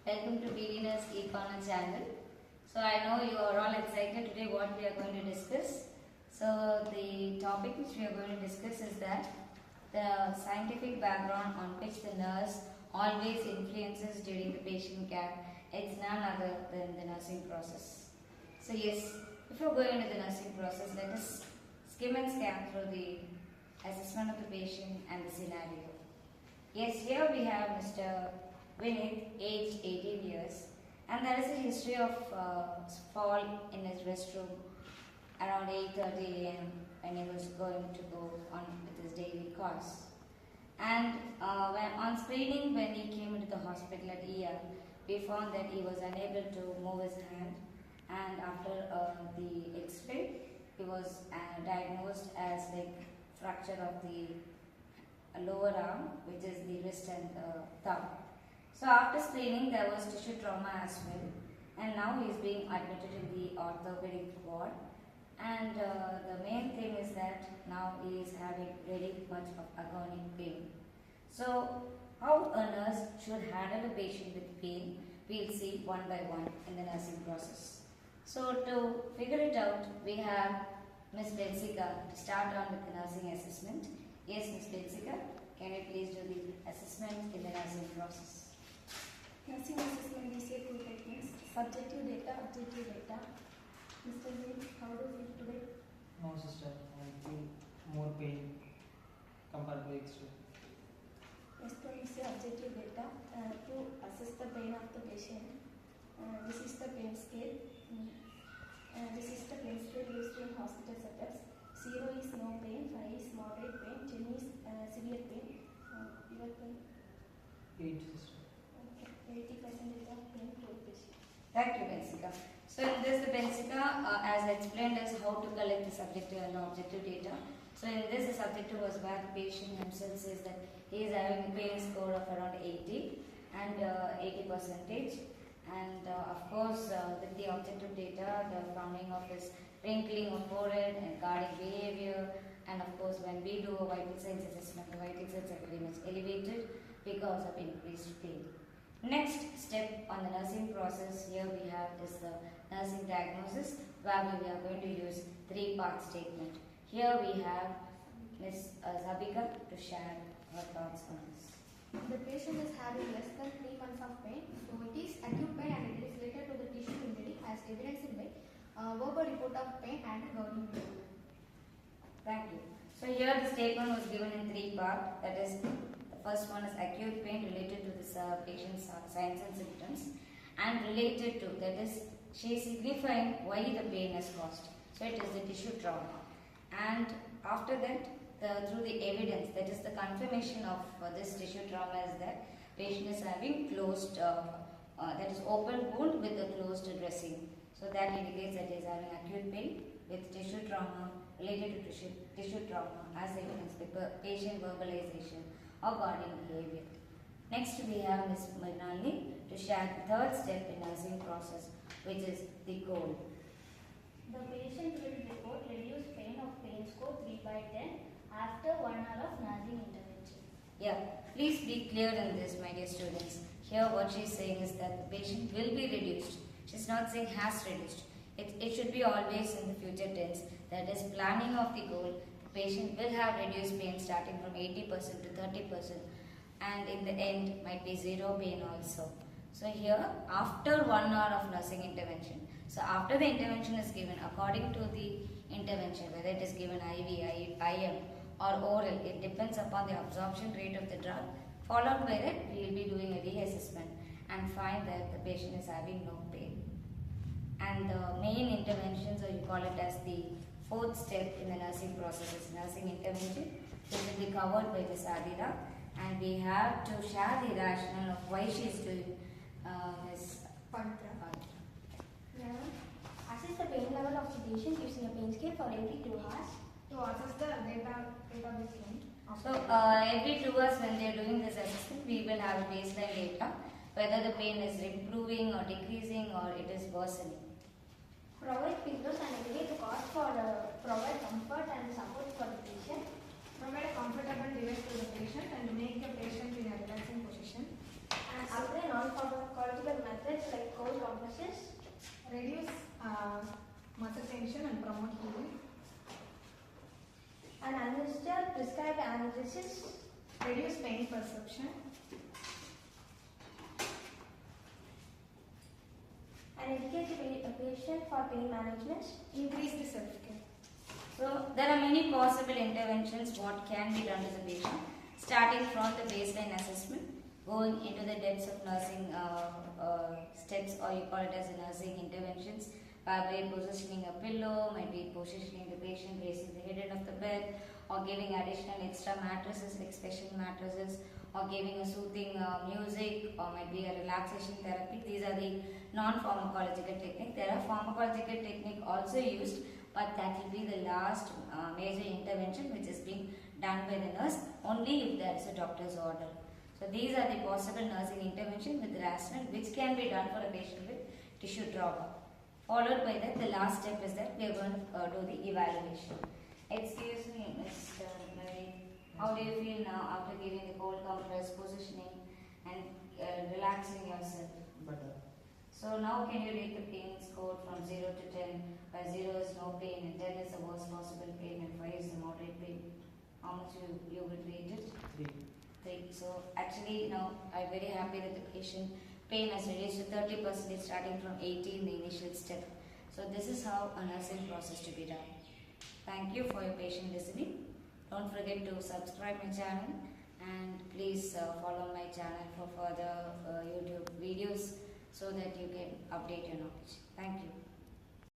Welcome to BD Nurse e-corner channel. So I know you are all excited today what we are going to discuss. So the topic which we are going to discuss is that the scientific background on which the nurse always influences during the patient care. It's none other than the nursing process. So yes, before going into the nursing process, let us skim and scan through the assessment of the patient and the scenario. Yes, here we have Mr. Vinith, aged 18 years, and there is a history of fall in his restroom around 8:30 a.m. when he was going to go on with his daily course. And when on screening, when he came into the hospital at ER, we found that he was unable to move his hand, and after the X-ray, he was diagnosed as like fracture of the lower arm, which is the wrist and thumb. So after screening, there was tissue trauma as well, and now he is being admitted in the orthopedic ward. And the main thing is that now he is having very much of agonic pain. So how a nurse should handle a patient with pain, we'll see one by one in the nursing process. So to figure it out, we have Ms. Bensika to start on with the nursing assessment. Yes, Ms. Bensika, can you please do the assessment in the nursing process? Nursing assessment is a two techniques, subjective data, objective data. Mr. Lee, how do you feel today? No, sister, I feel more pain compared to X-ray. Next one is the objective data to assess the pain of the patient. This is the pain scale. This is the pain scale used in hospital setups. 0 is no pain, 5 is moderate pain, 10 is severe pain. Your pain? 8, sister. Okay, 80% of pain to the patient. Thank you, Bensika. So in this, the Bensika, as explained, is how to collect the subjective and objective data. So in this, the subjective was where the patient himself says that he is having a pain score of around 80 and 80 percentage. And of course, with the objective data, the frowning of his wrinkling of forehead and guarding behavior, and of course, when we do a vital signs assessment, the vital signs academy is elevated because of increased pain. Next step on the nursing process here we have is the nursing diagnosis, where we are going to use 3-part statement. Here we have Ms. Zabika to share her thoughts on this. The patient is having less than 3 months of pain, so it is acute pain and it is related to the tissue injury as evidenced by verbal report of pain and gouting behavior. Thank you. So here the statement was given in 3 parts. That is, the first one is acute pain related to this patient's signs and symptoms, and related to, that is, she is signifying why the pain is caused. So it is the tissue trauma. And after that, through the evidence, that is the confirmation of this tissue trauma is that patient is having closed, that is open wound with a closed dressing. So that indicates that he is having acute pain with tissue trauma related to tissue trauma as evidenced by patient verbalization or guarding behavior. Next we have Ms. Mrinalini to share the third step in nursing process, which is the goal. The patient will report reduced pain of pain score 3/10 after 1 hour of nursing intervention. Yeah, please be clear in this, my dear students. Here what she is saying is that the patient will be reduced. She is not saying has reduced. It should be always in the future tense. That is planning of the goal. The patient will have reduced pain starting from 80% to 30%, and in the end might be 0 pain also. So here after 1 hour of nursing intervention. So after the intervention is given, according to the intervention, whether it is given IV, IM or oral, it depends upon the absorption rate of the drug. Followed by that, we will be doing a reassessment and find that the patient is having no pain. And the main interventions, or you call it as the 4th step in the nursing process, is nursing intervention. This will be covered by Ms. Adira, and we have to share the rationale of why she is doing Ms. Pavitra. Now, assess the pain level of the patient using a pain scale for every 2 hours. To assess the database range. So every 2 hours when they are doing this assessment, we will have a baseline data, whether the pain is improving or decreasing or it is worsening. Provide pillows and elevate the cost for provide comfort and support for the patient. Provide a comfortable device to the patient and make the patient in a relaxing position. Apply non-pharmacological tension and promote healing. An administer prescribed analgesics. Reduce pain perception. And educate a patient for pain management. Increase the self-care. So there are many possible interventions what can be done to the patient, starting from the baseline assessment, going into the depths of nursing steps, or you call it as a nursing interventions, by positioning a pillow, might be positioning the patient, raising the head end of the bed, or giving additional extra mattresses like special mattresses, or giving a soothing music, or might be a relaxation therapy. These are the non-pharmacological technique. There are pharmacological technique also used, but that will be the last major intervention which is being done by the nurse only if there is a doctor's order. So these are the possible nursing intervention with rational which can be done for a patient with tissue trauma. Followed by that, the last step is that we are going to do the evaluation. Excuse me, Mr. Mary, how do you feel now after giving the cold compress, positioning and relaxing yourself? Better. So now can you rate the pain score from 0 to 10, where 0 is no pain and 10 is the worst possible pain and 5 is the moderate pain? How much you would rate it? 3. 3. So actually now I'm very happy that the patient pain has reduced to 30% starting from 80 in the initial step. So this is how a nursing process to be done. Thank you for your patient listening. Don't forget to subscribe my channel and please follow my channel for further YouTube videos so that you can update your knowledge. Thank you.